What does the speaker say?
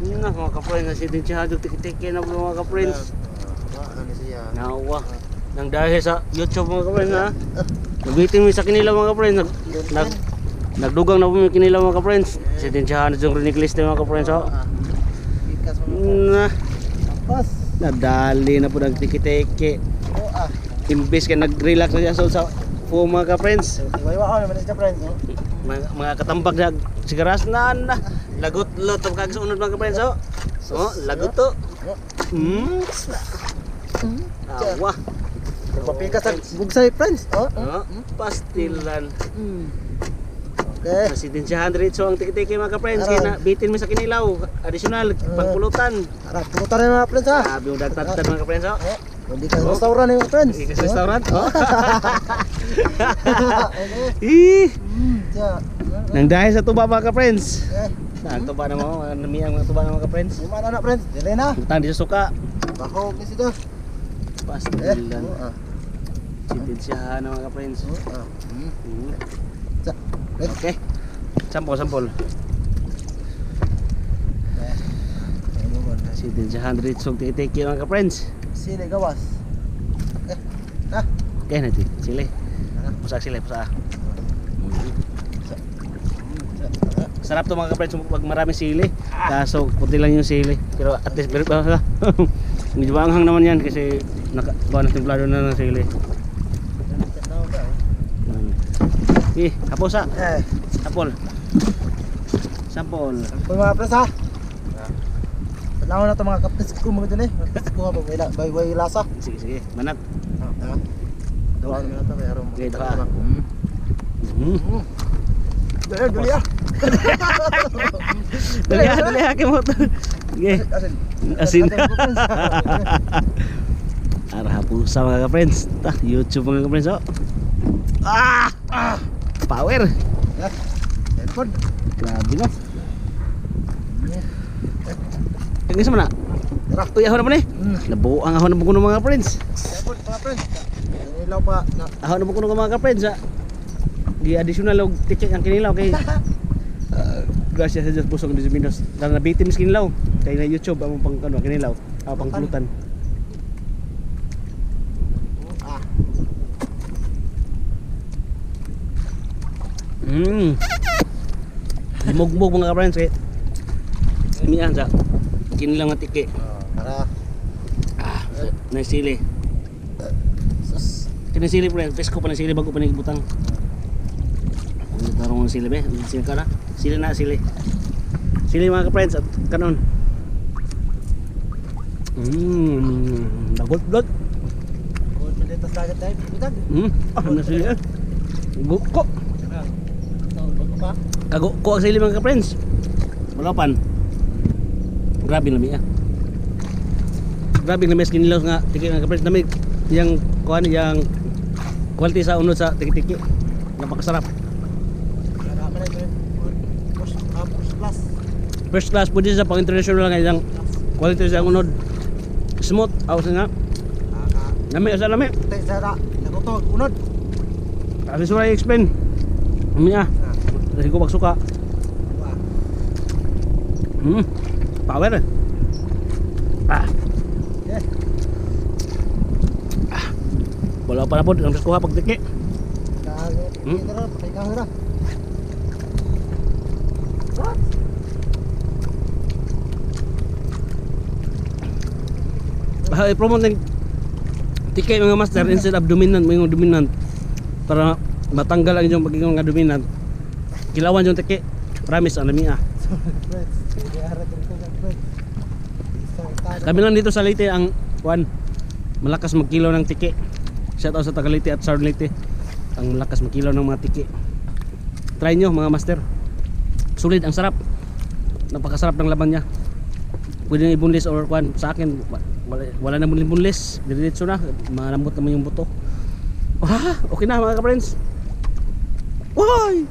Yun na mga ka-friends, nasitin siya hadog tiki-tiki na po mga ka-friends. Ano siya? Nawa. Nang dahil sa YouTube mga ka-friends ha. Nabitin mo sa kanila mga ka-friends. Nagdugang na po yung kanila mga ka-friends. Nasitin siya hadog yung riniklis na mga ka-friends ha. Bikas mo. Na. Pas. Nadali na po ng tiki-tiki. Imbis ka nag-relax na siya sa po mga ka-friends. Iwawa naman siya friends. Mga katambag na sigaras na. Lagot lot ang kagsunod mga ka-friends oh. Oh, lagot to. Awa. Papikas sa bugsay friends. Oh, pastilan. Okay. Presidensyahan diretso ang tiki-tiki mga ka-friends. Kaya na bitin mo sa kinilaw. Additional, pagpulutan. Harap, pulutan na mga friends ha. Sabi mo dagtad mga ka-friends oh. Hindi ka sa restaurant yung friends. Hindi ka sa restaurant oh. Ih. Nang dahil sa tuba mga ka-friends. Saan tuba na mo? Namiyang mga tuba na mga ka-friends. Yung mana na friends, dili na. Utang di sa suka. Bahog ni sila. Pastilan. Presidensyahan na mga ka-friends. Okay. Sampol. Presidensyahan diretso ang tiki-tiki mga ka-friends. Sili gawas. Okay na di. Sili. Pusak sili, pusak. Sarap to mga ka-friends pag marami sili. Kaso kunti lang yung sili. Pero at least medyo maanghang naman yan kasi nakakuha na templado na ng sili. Hapos ha. Sampol. Sampol mga friends ha. Tanaw na ito mga kapis ko mga dyan kapis ko bay lasa. Sige. Manat. Dawa naman ito kaya rin. Okay, dawa. Dali ah. Dali hakim mo ito. Sige. Asin. Arah pusa mga ka-friends. YouTube mga ka-friends oh. Power. Telepon. Grabe no. Ini sama na. Uy, ahon na po ni. Nabuo ang ahon na po kuno mga friends. Telepon mga friends. Ilaw pa. Ahon na po kuno mga friends ha. Di additional og ticket ang kinilaw kay gracias sa Diyos pusong di Minos. Dahil nabitin mis kinilaw. Kay na YouTube ang pang kano kinilaw. Pang pulutan. Mugmug mga friends kay mian sa kinilang nga tiki. Para Naisili. Kinisili friends, pesko pa na sili bago pa nagibutang. Ang tarong ng sili be, sili ka na. Sili na sili. Sili mga friends at kanon. Dagot. good malitas dagat dahil bibitan. Ano sili eh? Guko. Pa? Kaguko ang sili mga friends. Malapan. Grabe na miya. Grabe na mes kinilaw nga tiki nga friends namig yang kuan yang quality sa unod sa tiki-tiki. Napakasarap. First class po din sa pang international nga yang quality sa unod. Smooth aw nga. Nami asa nami. Sara, naguto unod. Kasi suray explain. Miya. Kasi ko magsuka. Power. Wala pa na po ang kuha pag tiki. I-promote ng tiki mga master instead of dominant, mga dominant para matanggal ang inyong pagiging mga dominant. Kilawan yung tiki. Promise ang lamia. Kami lang dito sa Leyte ang kuan malakas magkilaw ng tiki. Shout out sa taga Leyte at Southern Leyte. Ang malakas magkilaw ng mga tiki. Try nyo mga master. Sulit, ang sarap. Napakasarap ng laban niya. Pwede na ibunlis or kuan sa akin wala na bunlis. Diretso na, malambot naman yung buto. Okay na mga ka-friends. Why?